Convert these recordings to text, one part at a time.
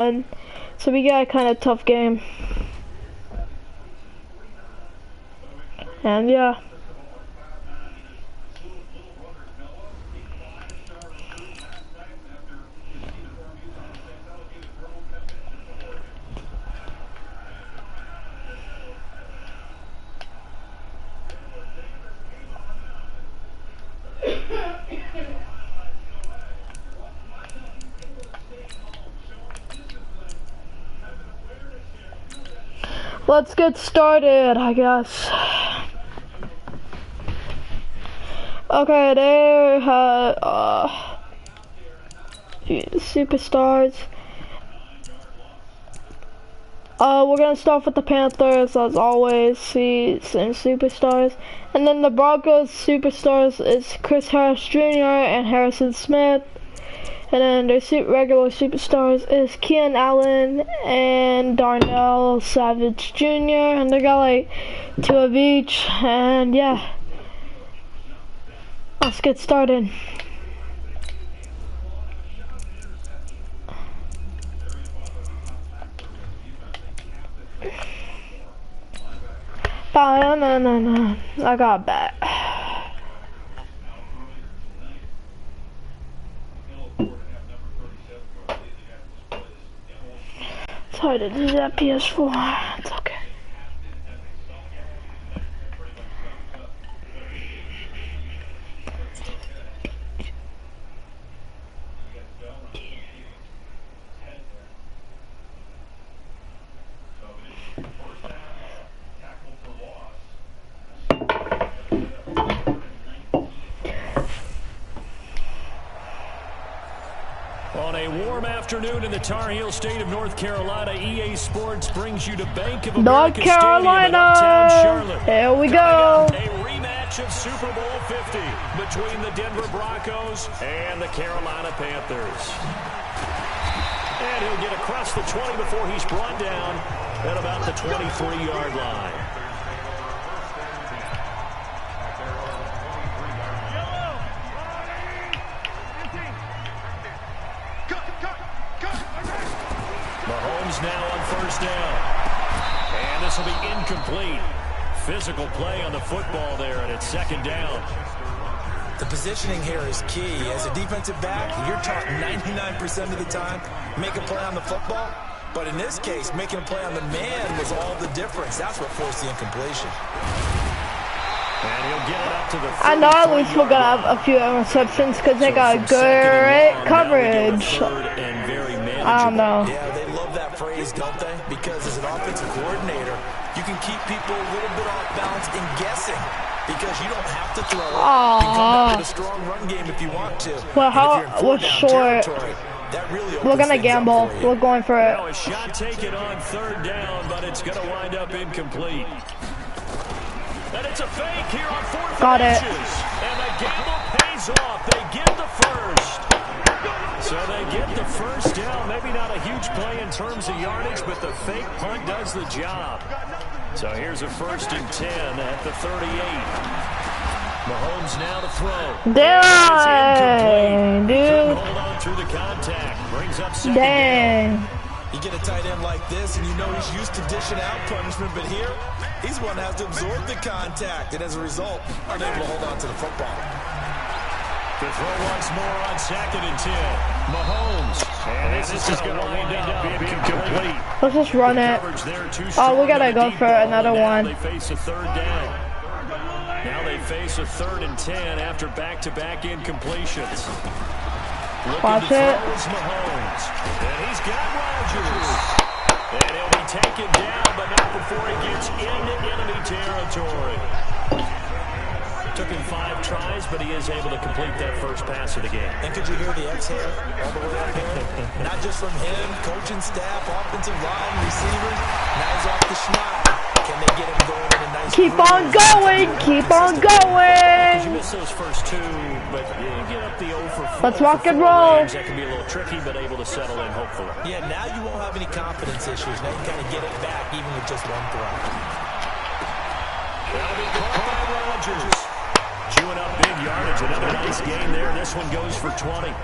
So we got a kind of tough game. And yeah. Let's get started, I guess. Okay, there superstars. We're gonna start with the Panthers as always. See some superstars, and then the Broncos superstars is Chris Harris Jr. and Harrison Smith. And then their regular superstars is Keenan Allen and Darnell Savage Jr. And they got like 2 of each. And yeah, let's get started. No, I got back. It's hard to do that PS4. It's okay. On a warm afternoon in the Tar Heel state of North Carolina, EA Sports brings you to Bank of America Stadium in uptown Charlotte. Here we go. A rematch of Super Bowl 50 between the Denver Broncos and the Carolina Panthers. And he'll get across the 20 before he's brought down at about the 23-yard line. Mahomes now on first down. And this will be incomplete. Physical play on the football there, and it's second down. The positioning here is key. As a defensive back, you're taught 99% of the time, make a play on the football. But in this case, making a play on the man was all the difference. That's what forced the incompletion. And he'll get it up to the I know at least we're going to have a few interceptions because they got great coverage. I don't know. Yeah, they love that phrase, don't they? Because as an offensive coordinator, you can keep people a little bit off balance and guessing because you don't have to throw it. You can come out with a strong run game if you want to. Well, we're short. Really we're going to gamble. We're going for it. Now a shot taken on third down, but it's going to wind up incomplete. And it's a fake here on fourth Got it. And the gamble pays off. They get the first. So they get the first down. Maybe not a huge play in terms of yardage, but the fake punt does the job. So here's a 1st and 10 at the 38. Mahomes now to throw. Dang, dude. Hold on through the contact. Brings up second Dang. down. You get a tight end like this, and you know he's used to dishing out punishment, but here, he's one that has to absorb the contact, and as a result, unable to hold on to the football. To throw once more on 2nd and 10. Mahomes. And this is going to wind up incomplete. Let's just run it. Oh, we got to go for another one. They face a third down. Now they face a 3rd and 10 after back-to-back incompletions. Watch it. Mahomes. And he's got Rodgers. And he'll be taken down, but not before he gets into enemy territory. Took him 5 tries, but he is able to complete that first pass of the game. And could you hear the exhale all the way up there? Not just from him, coaching staff, offensive line, receivers. Now he's off the schneid. Can they get him going in a nice Keep on going. Keep on going. You miss those first 2, but you get up the 0 for 4. Let's rock and roll. That can be a little tricky, but able to settle in, hopefully. Yeah, now you won't have any confidence issues. Now you kind of get it back, even with just one throw. That'll be caught by Rodgers. Chewing up big yardage. Another nice gain there. This one goes for 20.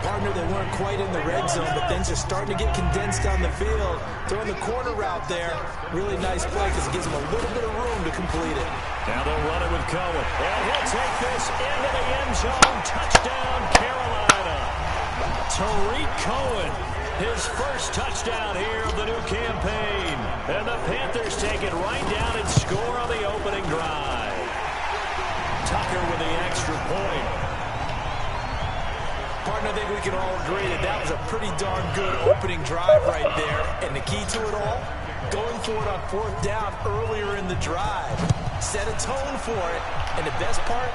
Partner, they weren't quite in the red zone, but things are starting to get condensed on the field. Throwing the corner route there, really nice play because it gives them a little bit of room to complete it. Now they'll run it with Cohen. And he'll take this into the end zone. Touchdown, Carolina. Tariq Cohen, his first touchdown here of the new campaign. And the Panthers take it right down and score on the opening drive. Tucker with the extra point. Partner, I think we can all agree that that was a pretty darn good opening drive right there. And the key to it all, going for it on 4th down earlier in the drive. Set a tone for it. And the best part,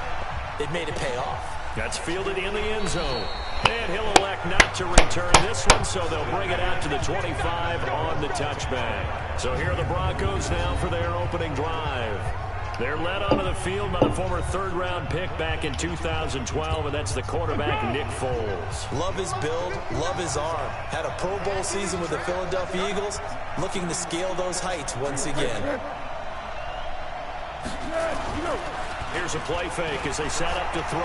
it made it pay off. That's fielded in the end zone. And he'll elect not to return this one, so they'll bring it out to the 25 on the touchback. So here are the Broncos now for their opening drive. They're led onto the field by the former 3rd-round pick back in 2012, and that's the quarterback, Nick Foles. Love his build, love his arm. Had a Pro Bowl season with the Philadelphia Eagles, looking to scale those heights once again. Here's a play fake as they set up to throw.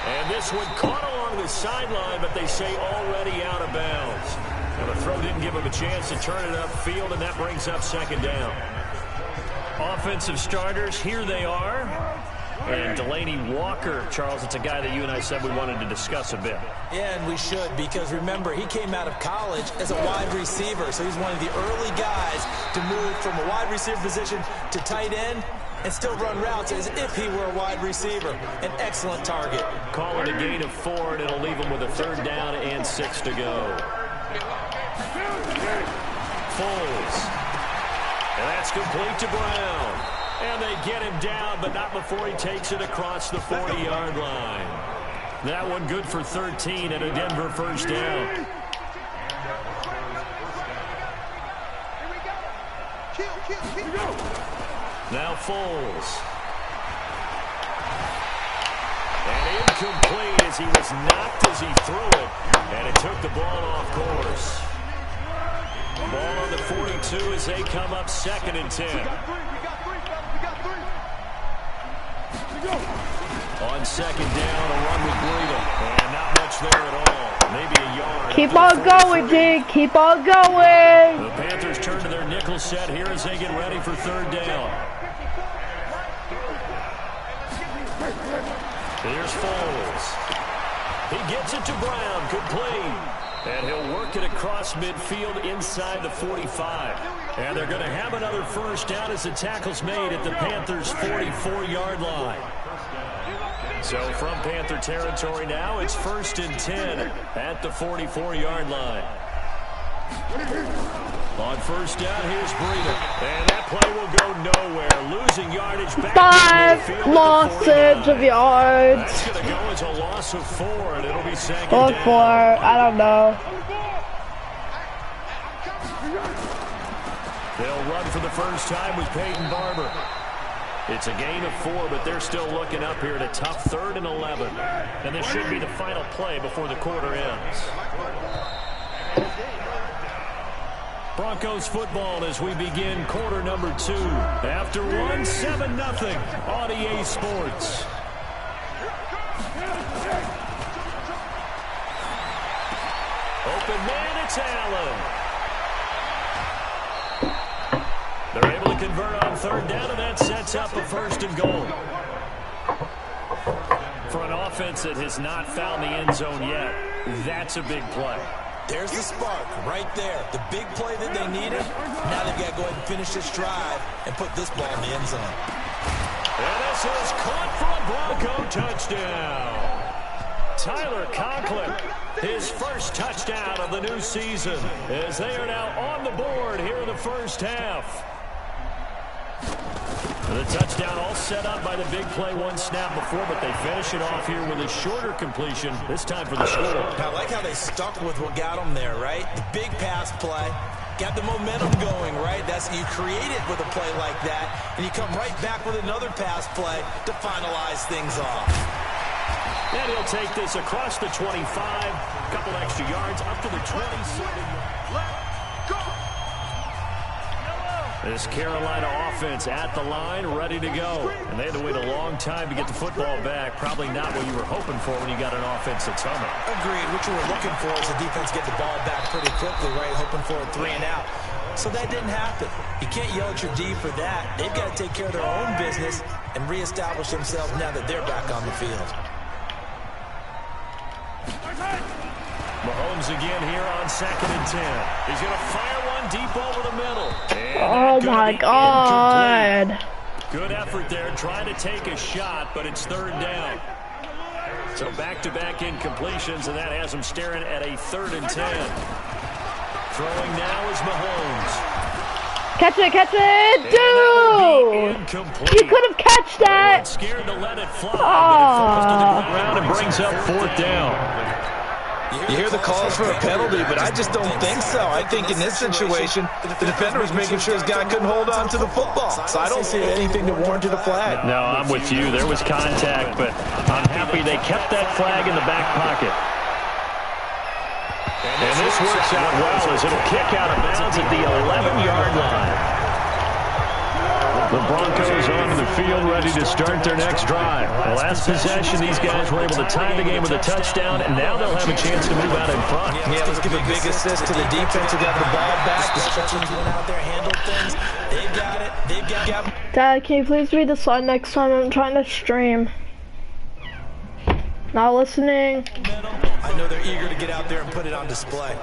And this one caught along the sideline, but they say already out of bounds. And the throw didn't give him a chance to turn it upfield, and that brings up 2nd down. Offensive starters, here they are. And Delaney Walker, Charles, it's a guy that you and I said we wanted to discuss a bit. Yeah, and we should, because remember, he came out of college as a wide receiver, so he's one of the early guys to move from a wide receiver position to tight end and still run routes as if he were a wide receiver. An excellent target. Call it a gain of 4, and it'll leave him with a 3rd down and 6 to go. Foles. And that's complete to Brown. And they get him down, but not before he takes it across the 40-yard line. That one good for 13 and a Denver 1st down. Now Foles. And incomplete as he was knocked as he threw it. And it took the ball off course. Ball on the 42 as they come up 2nd and 10. On 2nd down, a run with Breida. And not much there at all. Maybe a yard. Keep on going, D. Keep on going. The Panthers turn to their nickel set here as they get ready for 3rd down. Here's Foles. He gets it to Brown, complete. And he'll work it across midfield inside the 45. And they're going to have another 1st down as the tackle's made at the Panthers' 44-yard line. So from Panther territory now, it's 1st and 10 at the 44-yard line. On 1st down, here's Breida. And that play will go nowhere. Losing yardage back. 5 losses of yards. That's going to go as a loss of 4, and it'll be 2nd Or down. 4. I don't know. They'll run for the first time with Peyton Barber. It's a gain of 4, but they're still looking up here at a tough 3rd and 11. And this should be the final play before the quarter ends. Broncos football as we begin quarter number 2. After one, 7-0 on EA Sports. Open man, it's Allen. They're able to convert on 3rd down, and that sets up a 1st and goal. For an offense that has not found the end zone yet, that's a big play. There's the spark right there. The big play that they needed. Now they've got to go ahead and finish this drive and put this ball in the end zone. And this is caught for a Bronco touchdown. Tyler Conklin, his first touchdown of the new season, as they are now on the board here in the 1st half. The touchdown all set up by the big play one snap before, but they finish it off here with a shorter completion, this time for the score. I like how they stuck with what got them there, right? The big pass play, got the momentum going, right? That's you create it with a play like that, and you come right back with another pass play to finalize things off. And he'll take this across the 25, a couple extra yards, up to the 27. This Carolina offense at the line, ready to go. And they had to wait a long time to get the football back. Probably not what you were hoping for when you got an offense that's humming. Agreed. What you were looking for is the defense get the ball back pretty quickly, right? Hoping for a 3 and out. So that didn't happen. You can't yell at your D for that. They've got to take care of their own business and reestablish themselves now that they're back on the field. Mahomes again here on 2nd and 10. He's going to fire one deep over the middle. Oh my God. Good effort there, trying to take a shot, but it's 3rd down. So back-to-back incompletions, and that has him staring at a 3rd and 10. Throwing now is Mahomes. Catch it, dude! You could have catched that. Scared to let it fly. Falls to the ground and brings up 4th down. You hear the calls for a penalty, but I just don't think so. I think in this situation, the defender was making sure his guy couldn't hold on to the football. So I don't see anything that warranted a flag. No, I'm with you. There was contact, but I'm happy they kept that flag in the back pocket. And this works out well as it'll kick out of bounds at the 11-yard line. The Broncos onto the field ready to start their next drive. The last possession, these guys were able to tie the game with a touchdown, and now they'll have a chance to move out in front. Yeah, let's give a big assist to the defense who got the ball back. The special teams went out there, handled things. They've got it. They've got it. Dad, can you please read the slide next time? I'm trying to stream. Not listening. I know they're eager to get out there and put it on display.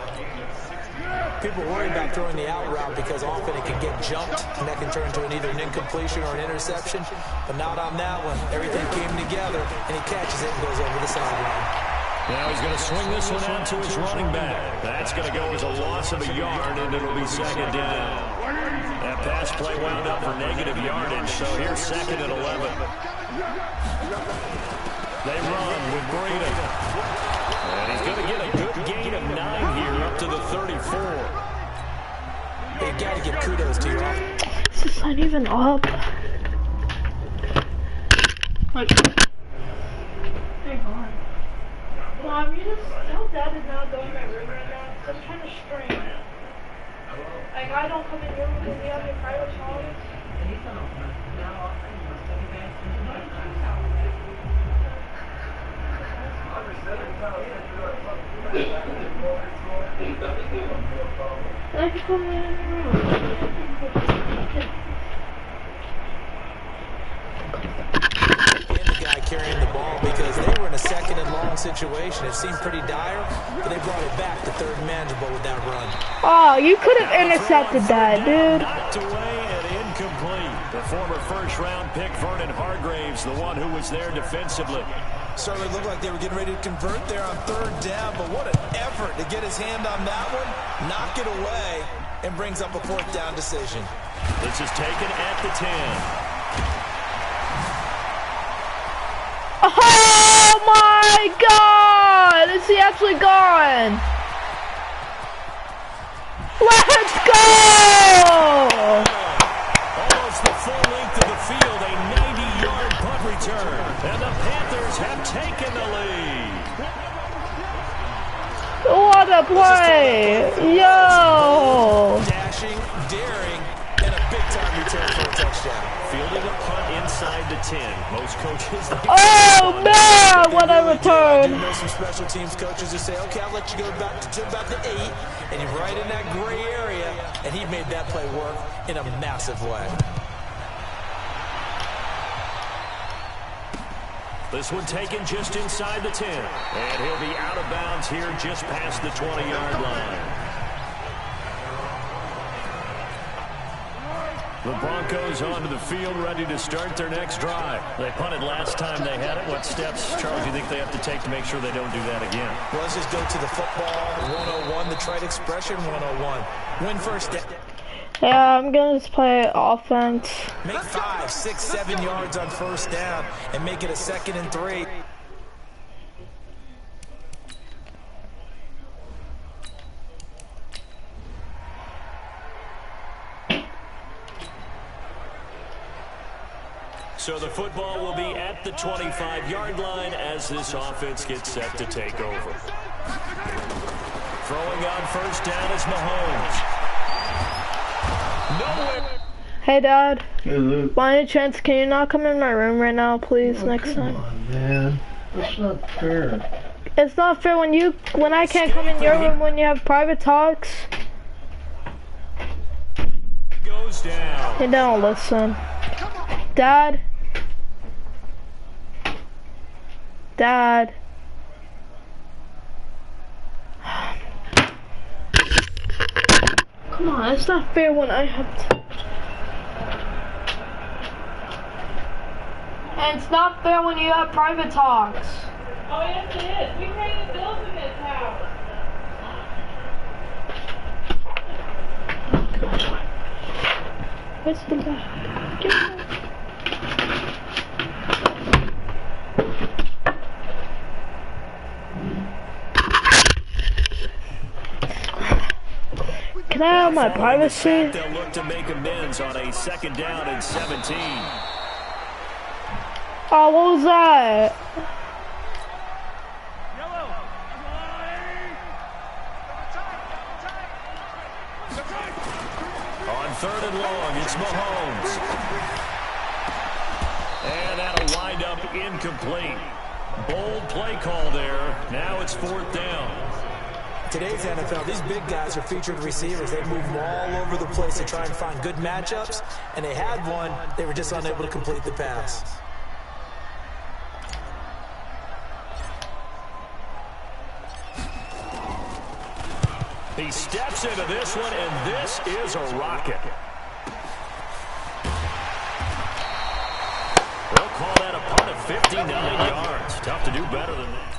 People worry about throwing the out route because often it can get jumped, and that can turn into either an incompletion or an interception. But not on that one. Everything came together, and he catches it and goes over the sideline. Now he's going to swing this one out to his running back. That's going to go as a loss of a yard, and it'll be 2nd down. That pass play wound up for negative yardage, so here's 2nd and 11. They run with Breida. And he's going to get a good gain of 9 here up to the 34. You got to give kudos to your offense. This is not even up. Like, hang on. Mom, you just tell Dad is not going in my room right now. So I'm trying to stream. Like, I don't come in your room because we have your private showers. I can come in your room. And the guy carrying the ball because they were in a 2nd and long situation. It seemed pretty dire, but they brought it back to 3rd and manageable with that run. Oh, you could have intercepted that, dude. Knocked away and incomplete. The former 1st-round pick, Vernon Hargraves, the one who was there defensively. Certainly looked like they were getting ready to convert there on 3rd down, but what an effort to get his hand on that one, knock it away, and brings up a 4th down decision. This is taken at the 10. Oh my God! Is he actually gone? Let's go! Almost the full length of the field, a 90-yard punt return. And the Panthers have taken the lead. What a play! Yo! Dashing, daring, and a big-time return for a touchdown. Fielding a punt inside the 10. Most coaches... Oh man, what a return! I do know some special teams coaches who say, okay, I'll let you go back to about the 8, and you're right in that gray area, and he made that play work in a massive way. This one taken just inside the 10. And he'll be out of bounds here just past the 20-yard line. The Broncos onto the field ready to start their next drive. They punted last time they had it. What steps, Charles, do you think they have to take to make sure they don't do that again? Well, let's just go to the football 101, the trite expression 101. Win first down. Yeah, I'm gonna just play offense. Make 5, 6, 7 yards on 1st down and make it a 2nd and 3. So the football will be at the 25-yard line as this offense gets set to take over. Throwing on 1st down is Mahomes. Nowhere. Hey, Dad. Hey, Luke. By any chance, can you not come in my room right now, please, next Come time? on, man. That's not fair. It's not fair when I can't come in your room when you have private talks. Goes down. You don't listen. Dad. Dad. Come on, it's not fair when I have to. And it's not fair when you have private talks. Oh, yes, it is. We pay the bills in this house. Where's the bag? Can I have my privacy? They'll look to make amends on a 2nd down and 17. Oh, what was that? On 3rd and long, it's Mahomes. And that'll wind up incomplete. Bold play call there. Now it's 4th down. Today's NFL, these big guys are featured receivers. They move all over the place to try and find good matchups, and they had one. They were just unable to complete the pass. He steps into this one, and this is a rocket. They'll call that a punt of 59 yards. Tough to do better than that.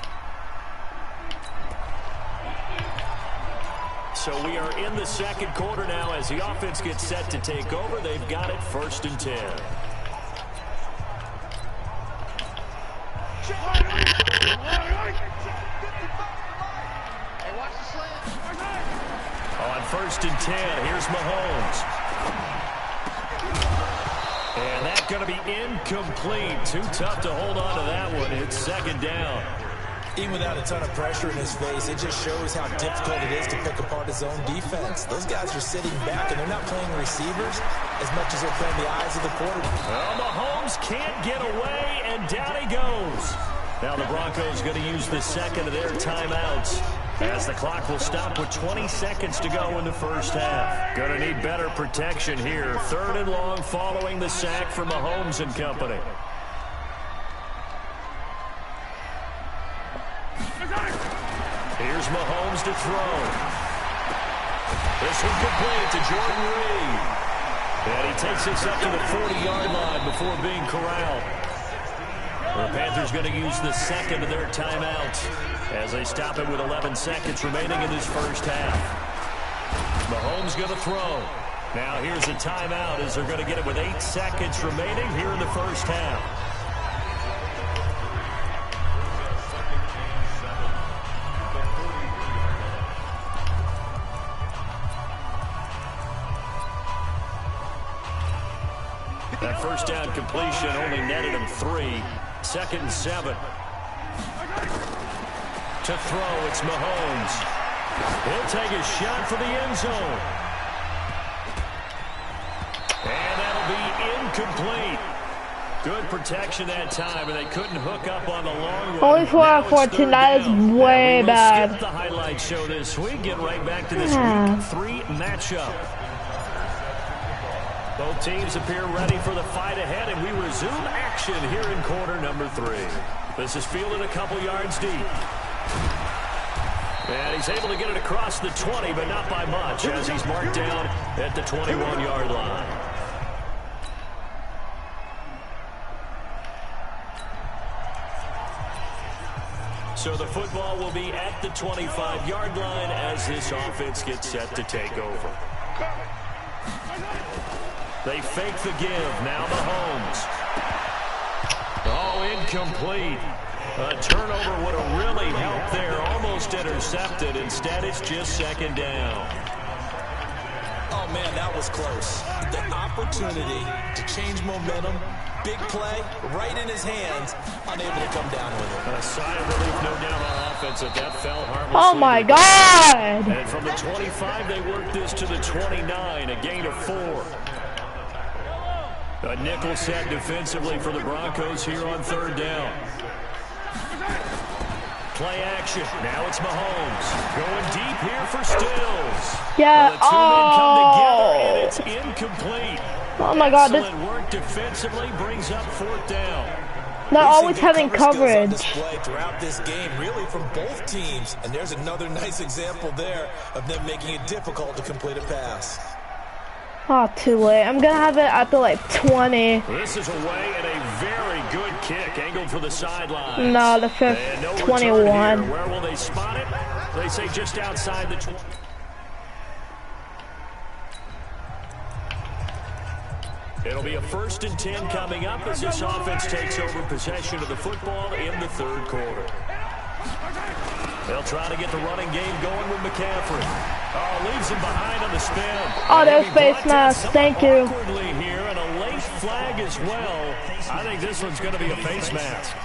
So we are in the 2nd quarter now as the offense gets set to take over. They've got it 1st and 10. On 1st and 10, here's Mahomes. And that's going to be incomplete. Too tough to hold on to that one. It's 2nd down. Even without a ton of pressure in his face, it just shows how difficult it is to pick apart his own defense. Those guys are sitting back, and they're not playing receivers as much as they're playing the eyes of the quarterback. Well, Mahomes can't get away, and down he goes. Now the Broncos going to use the 2nd of their timeouts, as the clock will stop with 20 seconds to go in the 1st half. Going to need better protection here. 3rd and long following the sack for Mahomes and company. Here's Mahomes to throw. This one complete to Jordan Reed. And he takes this up to the 40-yard line before being corralled. The Panthers going to use the 2nd of their timeouts as they stop it with 11 seconds remaining in this 1st half. Mahomes going to throw. Now here's a timeout as they're going to get it with 8 seconds remaining here in the 1st half. That 1st down completion only netted him 3. 2nd and 7. To throw, it's Mahomes. He'll take a shot for the end zone. And that'll be incomplete. Good protection that time, and they couldn't hook up on the long one. Only 4 out of 14, that is way bad. Skip the highlight show this week. Get right back to this week 3 matchup. Both teams appear ready for the fight ahead, and we resume action here in quarter number 3. This is fielded a couple yards deep. And he's able to get it across the 20, but not by much, as he's marked down at the 21-yard line. So the football will be at the 25-yard line as this offense gets set to take over. They fake the give. Now Mahomes. Oh, incomplete. A turnover would have really helped there. Almost intercepted. Instead, it's just 2nd down. Oh, man, that was close. The opportunity to change momentum, big play, right in his hands, unable to come down with it. A sigh of relief, no doubt, on offense, that fell harmlessly. Oh, my God. And from the 25, they worked this to the 29, a gain of 4. A nickel set defensively for the Broncos here on third down. Play action. Now it's Mahomes. Going deep here for Stills. Yeah. The two men come together, and it's incomplete. Oh my God. Excellent work defensively brings up fourth down. They're always having coverage. Display throughout this game, really from both teams. And there's another nice example there of them making it difficult to complete a pass. Oh, too late. I'm gonna have it at the like 20. This is away and a very good kick angled for the sideline. No, the fifth, No 21. Where will they spot it? They say just outside the 20. It'll be a 1st and 10 coming up as this offense takes over possession of the football in the third quarter. They'll try to get the running game going with McCaffrey. Oh, leaves him behind on the spin. Oh, there's face mask. Thank you. Awkwardly here, and a late flag as well. I think this one's going to be a face mask.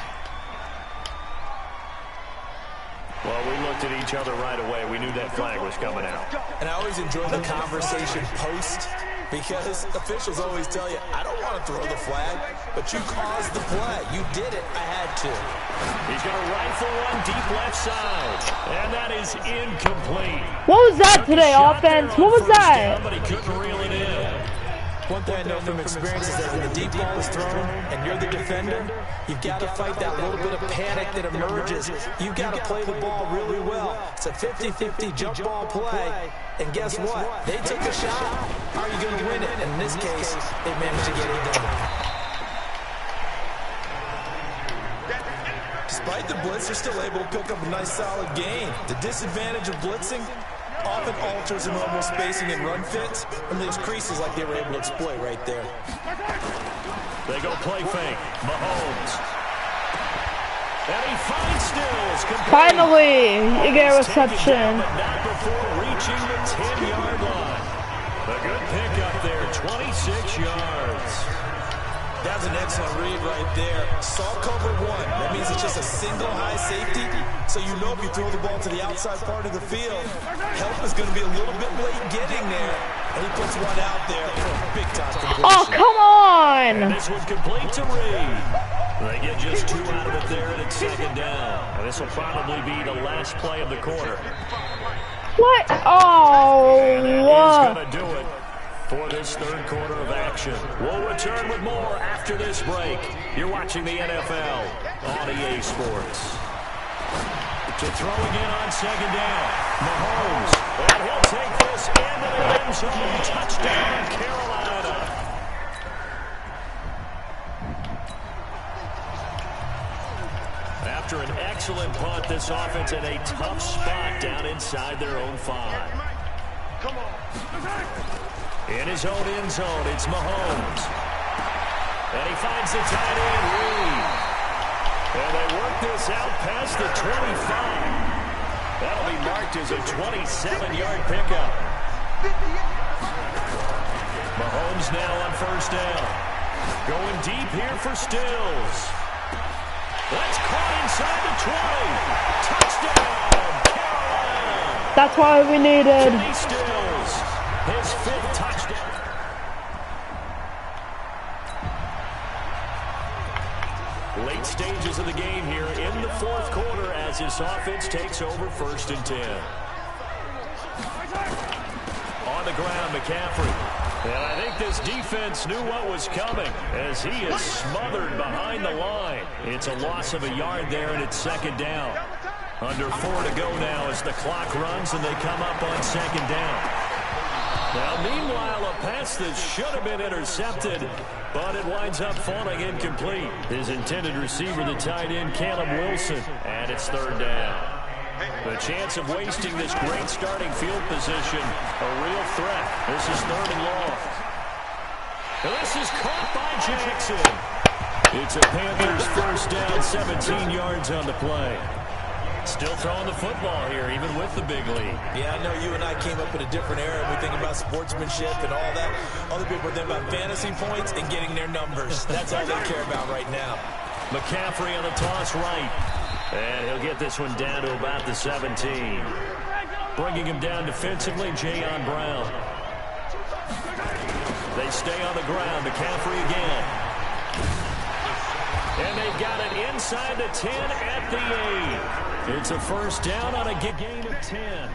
Well, we looked at each other right away. We knew that flag was coming out. And I always enjoy the conversation post, because officials always tell you, I don't want to throw the flag, but you caused the play. You did it. I had to. He's going to rifle one deep left side. And that is incomplete. What was that today, offense? What was that? Down, but he couldn't reel it in. One thing I know from experience is that when the deep ball is thrown and you're the defender, you've got to fight that little bit of panic that emerges. You've got to play the ball really well. It's a 50-50 jump ball play. And guess what? They took a shot. How are you going to win it? And in this case, they managed to get it done. Despite the blitz, they're still able to pick up a nice solid gain. The disadvantage of blitzing often alters the normal spacing and run fits and leaves creases like they were able to exploit right there. They go play fake. Mahomes. And he finds Stills. Finally, you get a reception. But not before reaching the 10-yard line. A good pickup there, 26 yards. That's an excellent read right there. Saw cover one. That means it's just a single high safety. So you know if you throw the ball to the outside part of the field, help is going to be a little bit late getting there. And he puts one out there for a big-time completion. Oh, come on! And this one complete to Reed. They get just 2 out of it there, and it's second down. And this will probably be the last play of the quarter. What? Oh, And that is what? going to do it for this third quarter of action. We'll return with more after this break. You're watching the NFL on EA Sports. To throw again on second down. Mahomes. And he'll take this into the end zone. Touchdown, Carolina. After an excellent punt, this offense in a tough spot down inside their own 5. Come on. In his own end zone, it's Mahomes. And he finds the tight end, Reed. And they work this out past the 25. That'll be marked as a 27-yard pickup. Mahomes now on first down. Going deep here for Stills. That's caught inside the 20. Touchdown, Carolina. That's why we needed. Kenny Stills, his 5th touchdown. Late stages of the game here in the fourth quarter as this offense takes over 1st and 10. On the ground, McCaffrey. And I think this defense knew what was coming as he is smothered behind the line. It's a loss of a yard there, and it's second down. Under 4 to go now as the clock runs and they come up on second down. Now, meanwhile, a pass that should have been intercepted, but it winds up falling incomplete. His intended receiver, the tight end, Caleb Wilson, and it's third down. The chance of wasting this great starting field position, a real threat. This is 3rd and long. And this is caught by Jackson. It's a Panthers first down, 17 yards on the play. Still throwing the football here, even with the big lead. Yeah, I know you and I came up in a different era. We think about sportsmanship and all that. Other people are thinking about fantasy points and getting their numbers. That's all they care about right now. McCaffrey on the toss right. And he'll get this one down to about the 17. Bringing him down defensively, Jayon Brown. They stay on the ground. McCaffrey again. And they've got it inside the 10 at the 8. It's a first down on a gain of 10.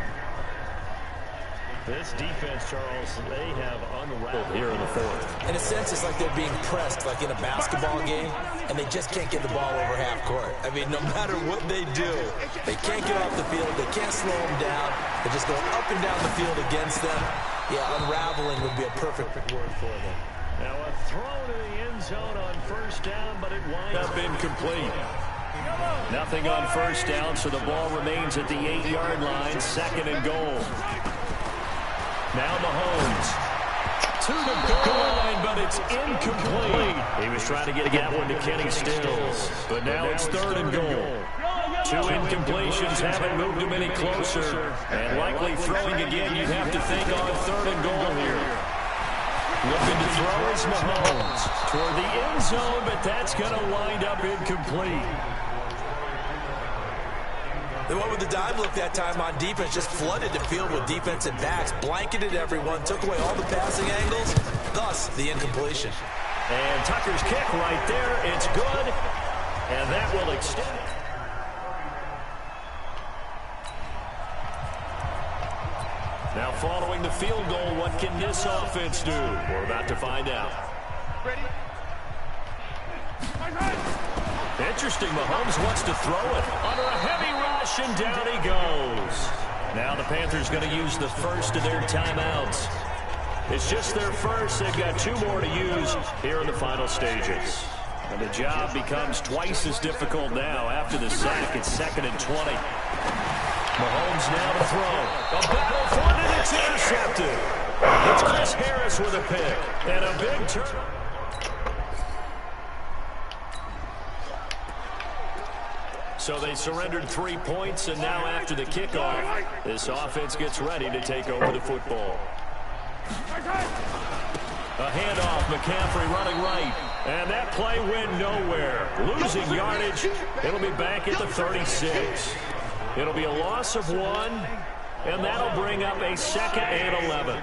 This defense, Charles, they have unraveled here in the fourth. In a sense, it's like they're being pressed, like in a basketball game, and they just can't get the ball over half court. I mean, no matter what they do, they can't get off the field. They can't slow them down. They're just going up and down the field against them. Yeah, unraveling would be a perfect word for them. Now a throw to the end zone on first down, but it winds up incomplete. Nothing on first down, so the ball remains at the 8-yard line, second and goal. Now Mahomes to the goal line, but it's incomplete. He was trying to get that one to Kenny Stills, but now it's third and goal. 2 incompletions haven't moved him any closer, and likely throwing again, you'd have to think on third and goal here. Looking to throw is Mahomes toward the end zone, but that's going to wind up incomplete. They went with the dime look that time on defense, just flooded the field with defensive backs, blanketed everyone, took away all the passing angles, thus the incompletion. And Tucker's kick right there, it's good, and that will extend. Now following the field goal, what can this offense do? We're about to find out. Ready? Interesting, Mahomes wants to throw it under a heavy rush, and down he goes. Now the Panthers going to use the first of their timeouts. It's just their first. They've got 2 more to use here in the final stages. And the job becomes twice as difficult now after the sack. It's 2nd and 20. Mahomes now to throw. A battle for it, and it's intercepted. It's Chris Harris with a pick. And a big turn. So they surrendered 3 points, and now after the kickoff, this offense gets ready to take over the football. A handoff, McCaffrey running right, and that play went nowhere. Losing yardage, it'll be back at the 36. It'll be a loss of 1, and that'll bring up a 2nd and 11.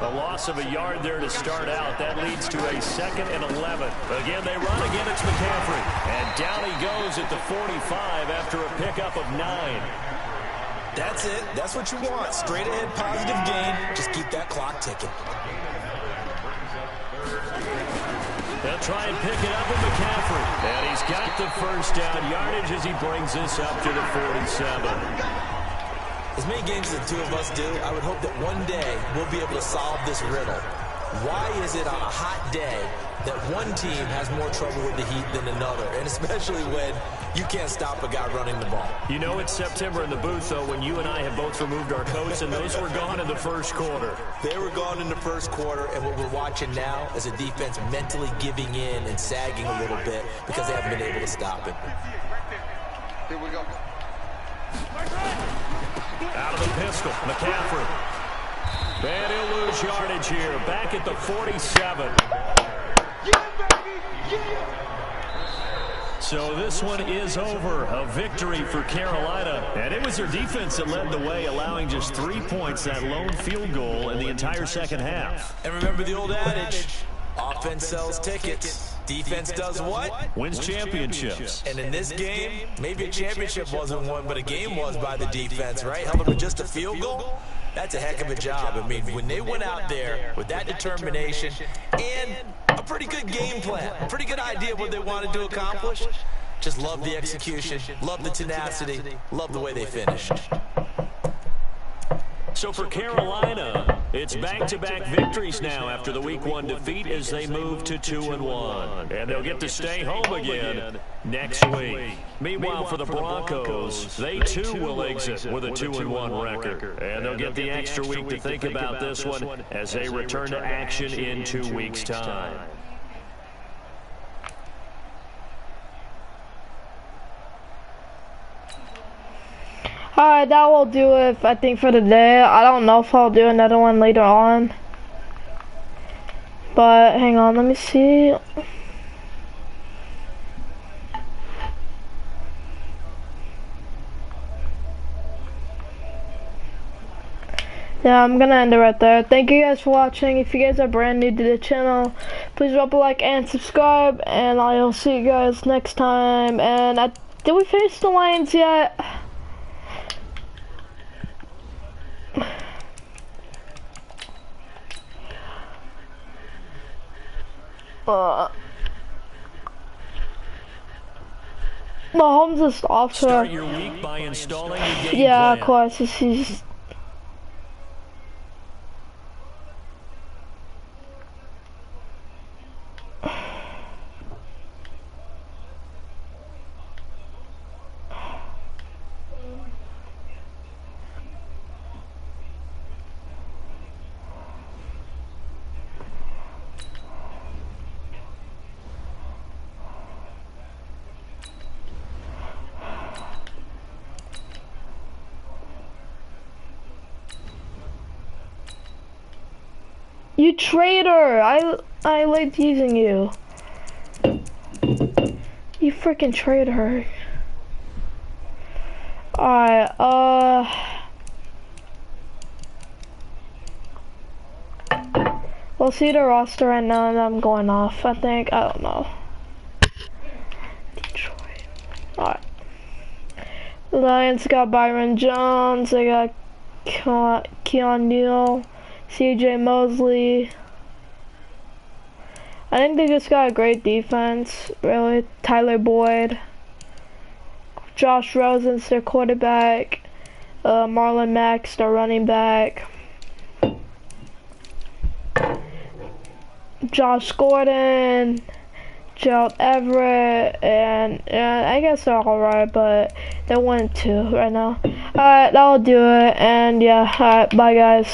A loss of a yard there to start out. That leads to a 2nd and 11. Again, they run again. It's McCaffrey. And down he goes at the 45 after a pickup of 9. That's it. That's what you want. Straight ahead, positive gain. Just keep that clock ticking. They'll try and pick it up with McCaffrey. And he's got the first down yardage as he brings this up to the 47. As many games as the 2 of us do, I would hope that one day we'll be able to solve this riddle. Why is it on a hot day that one team has more trouble with the heat than another? And especially when you can't stop a guy running the ball. You know it's September in the booth, though, when you and I have both removed our coats, and those were gone in the first quarter. They were gone in the first quarter, and what we're watching now is a defense mentally giving in and sagging a little bit because they haven't been able to stop it. Here we go. Out of the pistol, McCaffrey. And he'll lose yardage here. Back at the 47. So this one is over. A victory for Carolina. And it was their defense that led the way, allowing just 3 points, that lone field goal in the entire second half. And remember the old adage, offense sells tickets. Defense does what? Wins championships. And in this game, maybe a championship wasn't won, but a game was by the defense, right? Held them with just a field goal. That's a heck of a job. I mean, when they went out there with that determination and a pretty good game plan, a pretty good idea of what they wanted to accomplish, just love the execution, love the tenacity, love the way they finished. So for Carolina, it's back-to-back victories now after the Week 1 defeat as they move to 2-1. And they'll get to stay home again next week. Meanwhile, for the Broncos, they too will exit with a 2-1 record. And they'll get the extra week to think about this one as they return to action in 2 weeks' time. Alright, that will do it, I think, for today. I don't know if I'll do another one later on. But, hang on, let me see. Yeah, I'm gonna end it right there. Thank you guys for watching. If you guys are brand new to the channel, please drop a like and subscribe, and I'll see you guys next time. And did we finish the Lions yet? Mahomes is off to Start your week by installing your game yeah, plan. of course. He's you traitor! I liked using you. You freaking traitor. Alright, we'll see the roster right now and I'm going off, I think. I don't know. Detroit. Alright. The Lions got Byron Jones, they got Keon Neal, CJ Mosley. I think they just got a great defense, really. Tyler Boyd. Josh Rosen's their quarterback. Marlon Mack's their running back. Josh Gordon, Gerald Everett, and I guess they're alright, but they're 1-2 right now. Alright, that'll do it, and yeah, alright, bye guys.